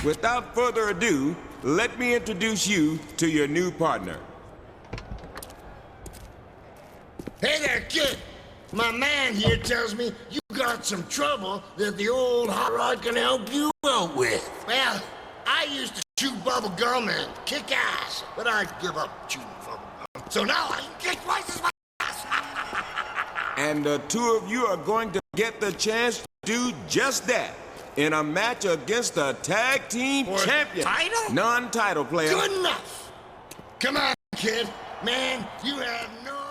Without further ado, let me introduce you to your new partner. Hey there, kid. My man here tells me you got some trouble that the old hot rod can help you out with. Well, I used to shoot bubble gum and kick ass, but I give up shooting bubble gum. So now I can kick twice as much ass. And the two of you are going to get the chance to do just that in a match against the tag team champion. Title? Non-title player. Good enough. Come on, kid. Man, you have no idea.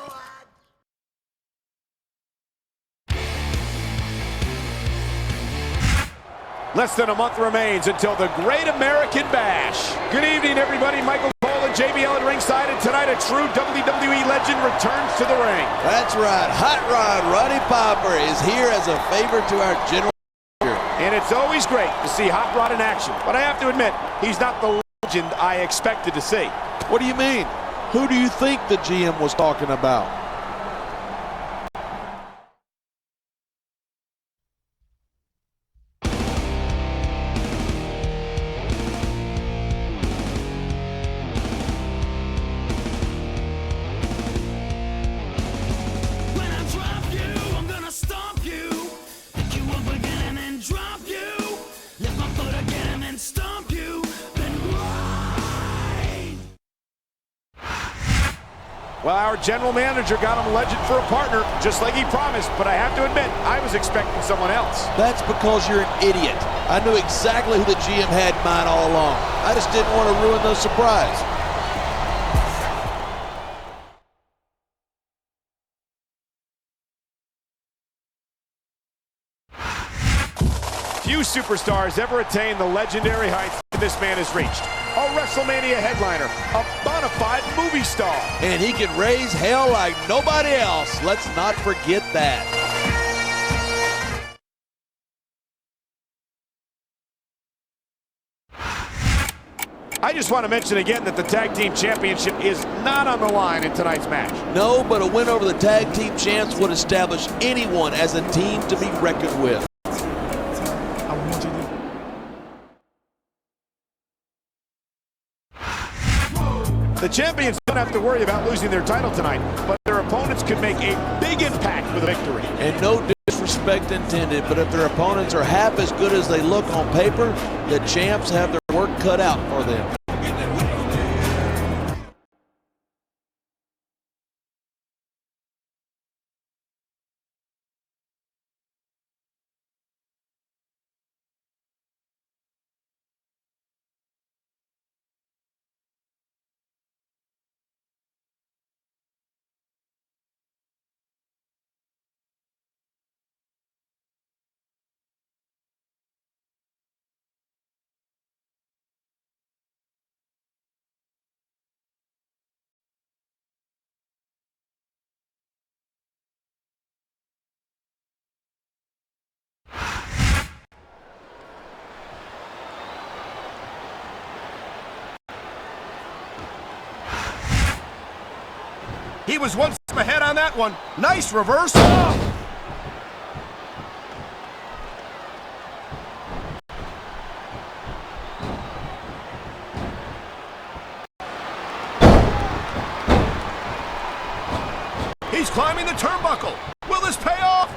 Less than a month remains until the Great American Bash. Good evening, everybody. Michael Cole and JBL at ringside, and tonight a true WWE legend returns to the ring. That's right. Hot Rod Roddy Piper is here as a favor to our general manager. And it's always great to see Hot Rod in action. But I have to admit, he's not the legend I expected to see. What do you mean? Who do you think the GM was talking about? Well, our general manager got him legend for a partner, just like he promised, but I have to admit, I was expecting someone else. That's because you're an idiot. I knew exactly who the GM had in mind all along. I just didn't want to ruin the surprise. Few superstars ever attain the legendary heights this man has reached. A WrestleMania headliner, a bona fide movie star. And he can raise hell like nobody else. Let's not forget that. I just want to mention again that the Tag Team Championship is not on the line in tonight's match. No, but a win over the Tag Team Champs would establish anyone as a team to be reckoned with. The champions don't have to worry about losing their title tonight, but their opponents could make a big impact with a victory. And no disrespect intended, but if their opponents are half as good as they look on paper, the champs have their work cut out for them. He was one step ahead on that one. Nice reverse. He's climbing the turnbuckle. Will this pay off?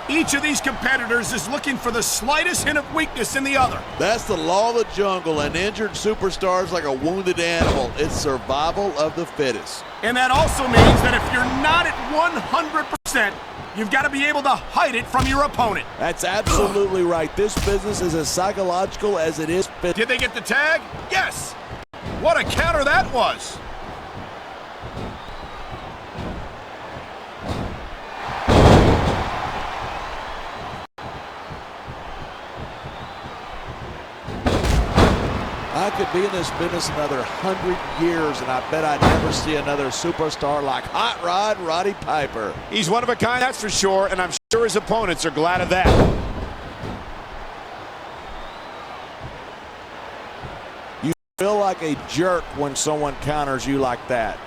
Each of these competitors is looking for the slightest hint of weakness in the other. That's the law of the jungle, and injured superstars like a wounded animal. It's survival of the fittest. And that also means that if you're not at 100%, you've got to be able to hide it from your opponent. That's absolutely right. This business is as psychological as it is physical. Did they get the tag? Yes. What a counter that was. I could be in this business another 100 years, and I bet I'd never see another superstar like Hot Rod Roddy Piper. He's one of a kind, that's for sure, and I'm sure his opponents are glad of that. feel like a jerk when someone counters you like that.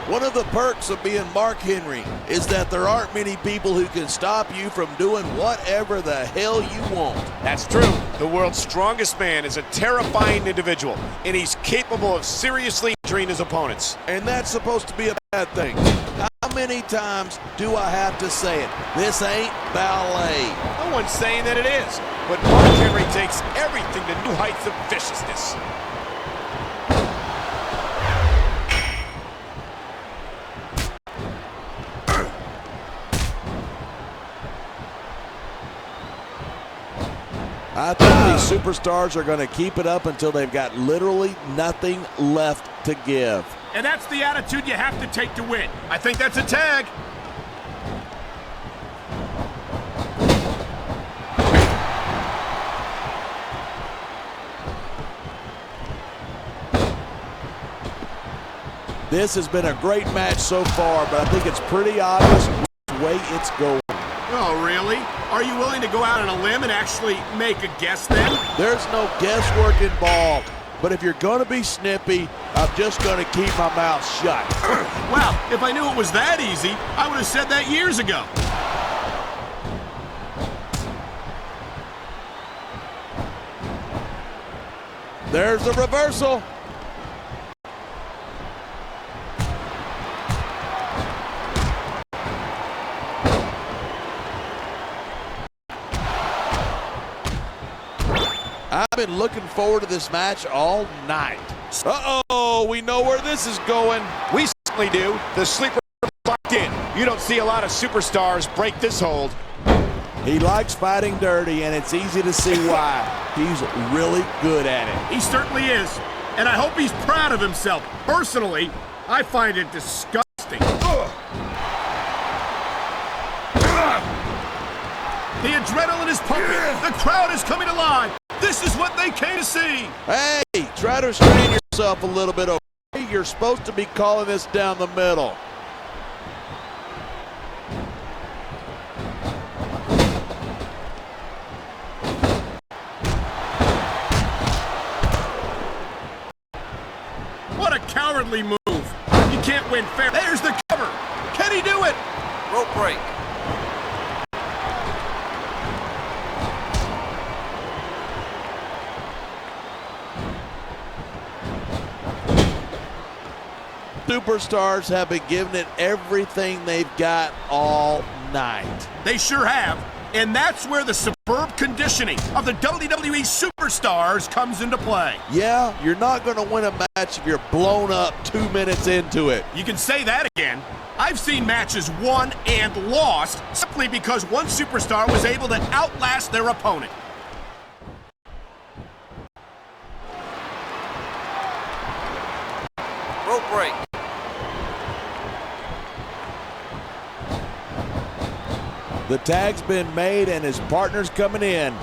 One of the perks of being Mark Henry is that there aren't many people who can stop you from doing whatever the hell you want. That's true. The world's strongest man is a terrifying individual, and he's capable of seriously injuring his opponents. And that's supposed to be a bad thing. How many times do I have to say it? This ain't ballet. No one's saying that it is, but Mark Henry takes everything to new heights of viciousness. I think these superstars are going to keep it up until they've got literally nothing left to give. And that's the attitude you have to take to win. I think that's a tag. This has been a great match so far, but I think it's pretty obvious which way it's going. Oh, really? Are you willing to go out on a limb and actually make a guess then? There's no guesswork involved. But if you're going to be snippy, I'm just going to keep my mouth shut. Well, if I knew it was that easy, I would have said that years ago. There's the reversal. I've been looking forward to this match all night. Uh-oh, we know where this is going. We certainly do. The sleeper locked in. You don't see a lot of superstars break this hold. He likes fighting dirty, and it's easy to see why. He's really good at it. He certainly is. And I hope he's proud of himself. Personally, I find it disgusting. The adrenaline is pumping. The crowd is coming alive. This is what they came to see. Hey, try to restrain yourself a little bit. Okay? You're supposed to be calling this down the middle. What a cowardly move. You can't win fair. There's the cover. Can he do it? Rope break. Superstars have been giving it everything they've got all night. They sure have. And that's where the superb conditioning of the WWE superstars comes into play. Yeah, you're not going to win a match if you're blown up 2 minutes into it. You can say that again. I've seen matches won and lost simply because one superstar was able to outlast their opponent. Rope break. The tag's been made and his partner's coming in.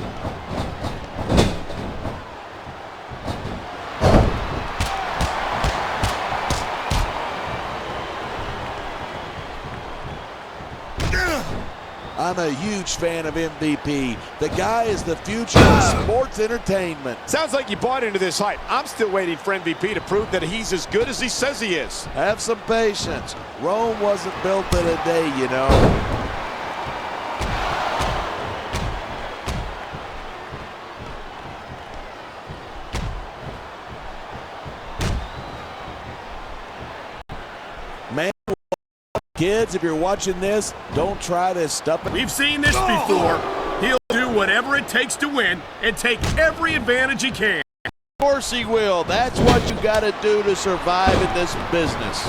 I'm a huge fan of MVP. The guy is the future of sports entertainment. Sounds like you bought into this hype. I'm still waiting for MVP to prove that he's as good as he says he is. Have some patience. Rome wasn't built in a day, you know. Man, kids, if you're watching this, don't try this stuff. We've seen this before. He'll do whatever it takes to win and take every advantage he can. Of course he will. That's what you got to do to survive in this business.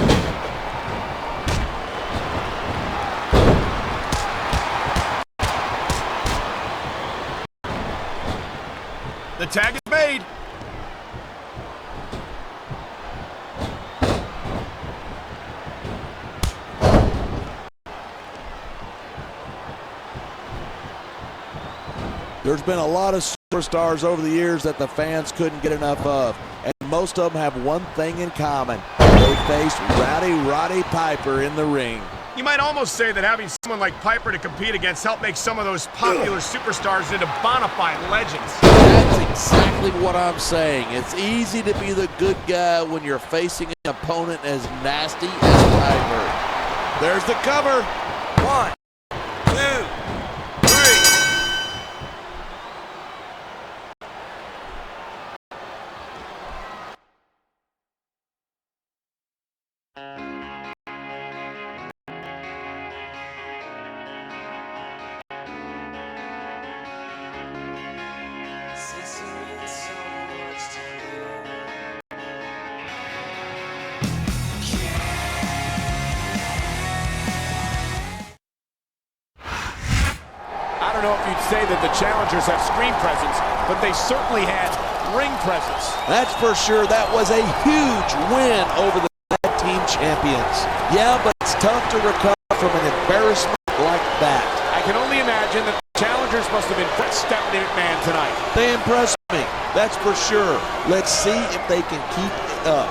The tag is made. There's been a lot of superstars over the years that the fans couldn't get enough of, and most of them have one thing in common. They faced Rowdy Roddy Piper in the ring. You might almost say that having someone like Piper to compete against helped make some of those popular superstars into bona fide legends. That's exactly what I'm saying. It's easy to be the good guy when you're facing an opponent as nasty as Piper. There's the cover. 1, 2, 3. I don't know if you'd say that the challengers have screen presence, but they certainly had ring presence. That's for sure. That was a huge win over the tag team champions. Yeah, but it's tough to recover from an embarrassment like that. I can only imagine that the challengers must have impressed Stephanie McMahon tonight. They impressed me, that's for sure. Let's see if they can keep it up.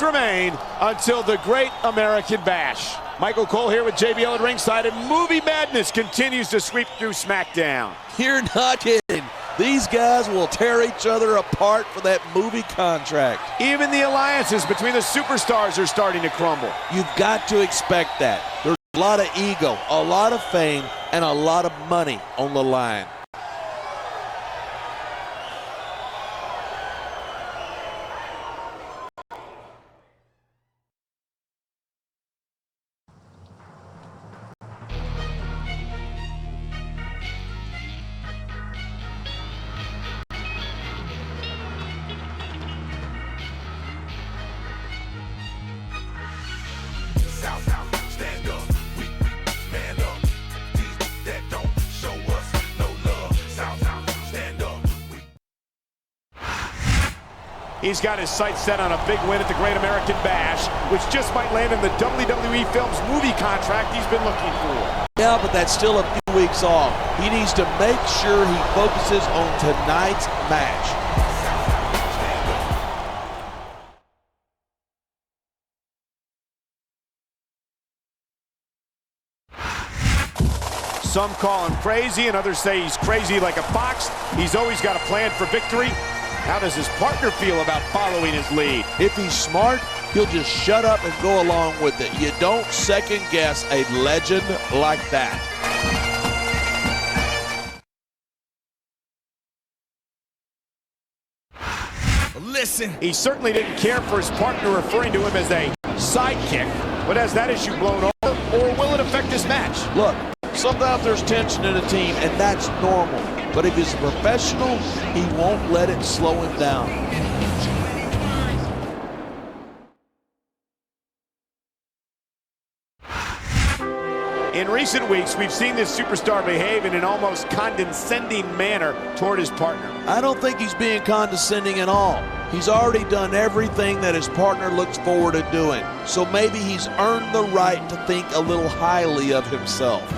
Remain until the Great American Bash. Michael Cole here with JBL at ringside, and movie madness continues to sweep through Smackdown. You're not kidding. These guys will tear each other apart for that movie contract. Even the alliances between the superstars are starting to crumble. You've got to expect that. There's a lot of ego, a lot of fame, and a lot of money on the line. Stand up, we man up. These that don't show us no love. South, stand up. He's got his sights set on a big win at the Great American Bash, which just might land him the WWE Films movie contract he's been looking for. Yeah, but that's still a few weeks off. He needs to make sure he focuses on tonight's match. Some call him crazy, and others say he's crazy like a fox. He's always got a plan for victory. How does his partner feel about following his lead? If he's smart, he'll just shut up and go along with it. You don't second guess a legend like that. Listen. He certainly didn't care for his partner referring to him as a sidekick, but has that issue blown over, or will it affect his match? Look, sometimes there's tension in a team, and that's normal. But if he's a professional, he won't let it slow him down. In recent weeks, we've seen this superstar behave in an almost condescending manner toward his partner. I don't think he's being condescending at all. He's already done everything that his partner looks forward to doing. So maybe he's earned the right to think a little highly of himself.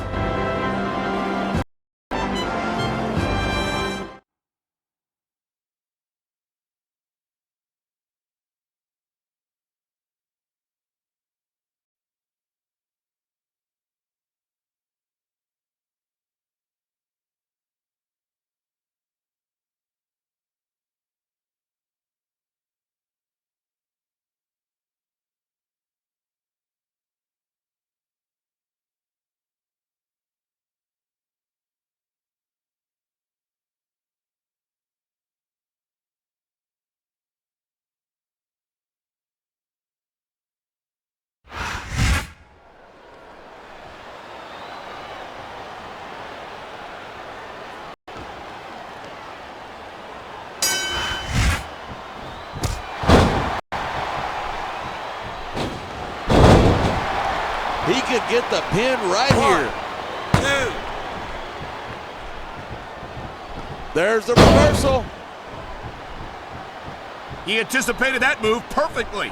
He could get the pin right here. 2. There's the reversal. He anticipated that move perfectly.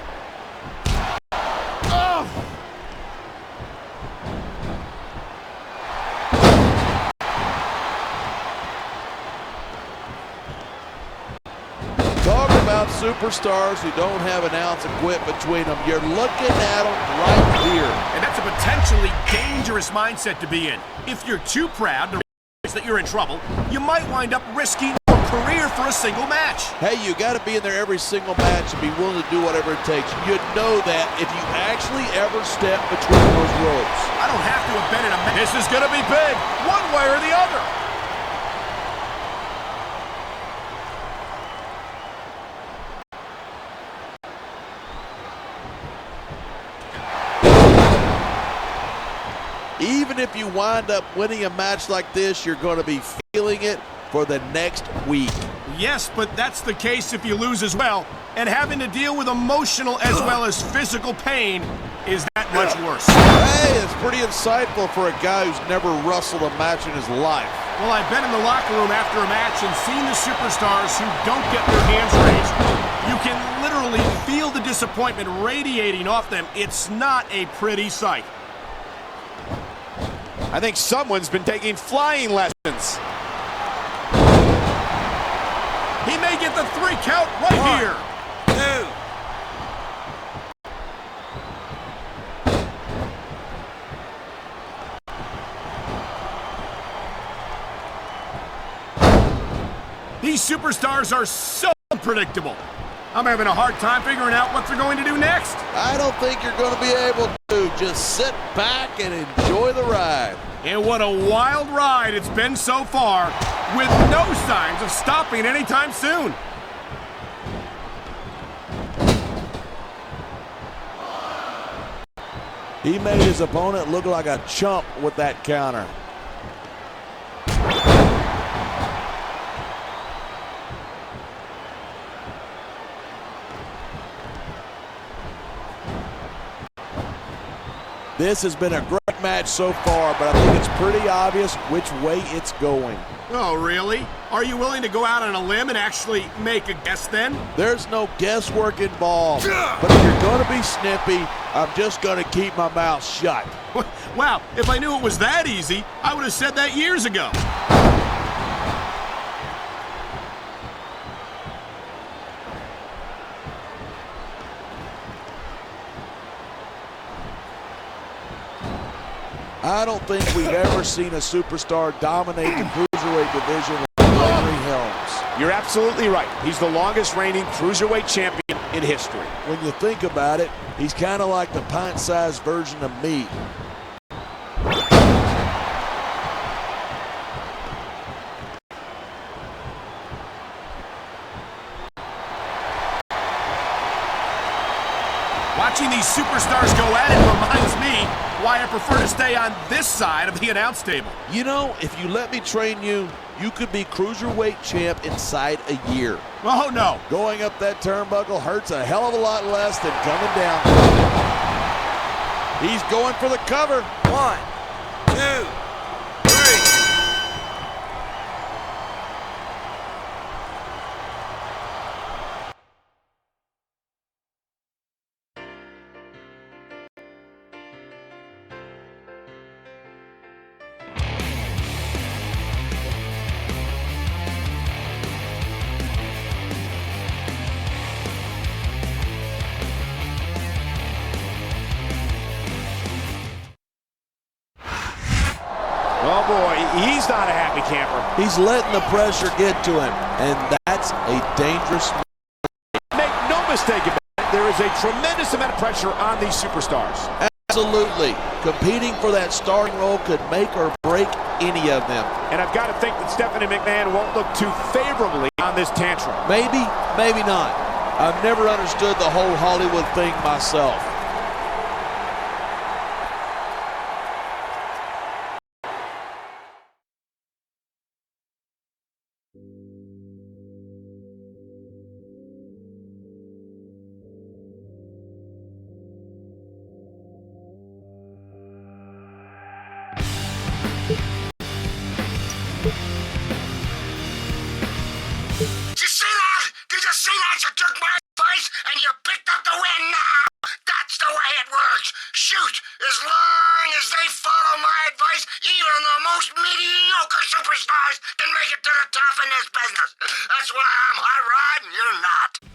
Talk about superstars who don't have an ounce of quit between them. You're looking at them right here. And that's a potentially dangerous mindset to be in. If you're too proud to realize that you're in trouble, you might wind up risking your career for a single match. Hey, you got to be in there every single match and be willing to do whatever it takes. You know that if you actually ever step between those ropes. I don't have to have been in a match. This is going to be big, one way or the other. Even if you wind up winning a match like this, you're going to be feeling it for the next week. Yes, but that's the case if you lose as well. And having to deal with emotional as well as physical pain is that much worse. Hey, it's pretty insightful for a guy who's never wrestled a match in his life. Well, I've been in the locker room after a match and seen the superstars who don't get their hands raised. You can literally feel the disappointment radiating off them. It's not a pretty sight. I think someone's been taking flying lessons. He may get the 3 count right here. 2. These superstars are so unpredictable. I'm having a hard time figuring out what they're going to do next. I don't think you're going to be able to. Just sit back and enjoy the ride. And what a wild ride it's been so far, with no signs of stopping anytime soon. He made his opponent look like a chump with that counter. This has been a great match so far, but I think it's pretty obvious which way it's going. Oh, really? Are you willing to go out on a limb and actually make a guess then? There's no guesswork involved. But if you're going to be snippy, I'm just going to keep my mouth shut. Wow, if I knew it was that easy, I would have said that years ago. I don't think we've ever seen a superstar dominate the cruiserweight division like Gregory Helms. You're absolutely right. He's the longest reigning cruiserweight champion in history. When you think about it, he's kind of like the pint-sized version of me. Watching these superstars go at it reminds me why I prefer to stay on this side of the announce table. You know, if you let me train you, you could be cruiserweight champ inside a year. Oh, no. Going up that turnbuckle hurts a hell of a lot less than coming down. He's going for the cover. 1, 2. Oh, boy, he's not a happy camper. He's letting the pressure get to him, and that's a dangerous move. Make no mistake about it, there is a tremendous amount of pressure on these superstars. Absolutely. Competing for that starting role could make or break any of them. And I've got to think that Stephanie McMahon won't look too favorably on this tantrum. Maybe, maybe not. I've never understood the whole Hollywood thing myself. guys, even the most mediocre superstars can make it to the top in this business. That's why I'm Hot Rod and you're not.